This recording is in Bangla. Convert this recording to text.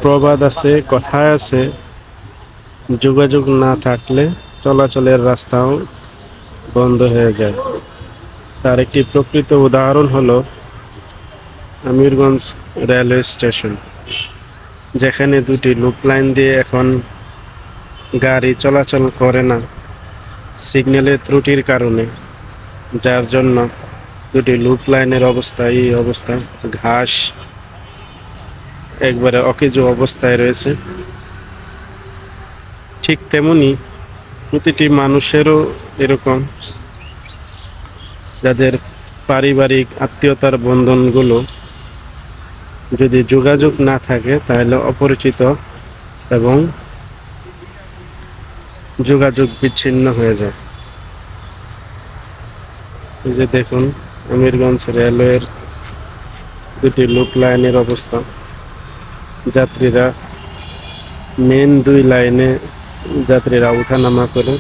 প্রবাদ আছে, কথায় আছে, যোগাযোগ না থাকলে চলাচলের রাস্তাও বন্ধ হয়ে যায়। তার একটি প্রকৃত উদাহরণ হলো আমিরগঞ্জ রেলওয়ে স্টেশন, যেখানে দুটি লুপ লাইন দিয়ে এখন গাড়ি চলাচল করে না সিগন্যালের ত্রুটির কারণে, যার জন্য দুটি লুপ লাইনের অবস্থা এই অবস্থা, ঘাস একবারে অকেজো অবস্থায় রয়েছে। ঠিক তেমনি প্রতিটি মানুষেরও এরকম, যাদের পারিবারিক আত্মীয়তার বন্ধনগুলো যদি যোগাযোগ না থাকে তাহলে অপরিচিত এবং যোগাযোগ বিচ্ছিন্ন হয়ে যায়। এই যে দেখুন আমিরগঞ্জ রেলওয়ের দুটি লুপ লাইনের অবস্থা, যাত্রীরা মেন দুই লাইনে যাত্রীরা ওঠানামা করে।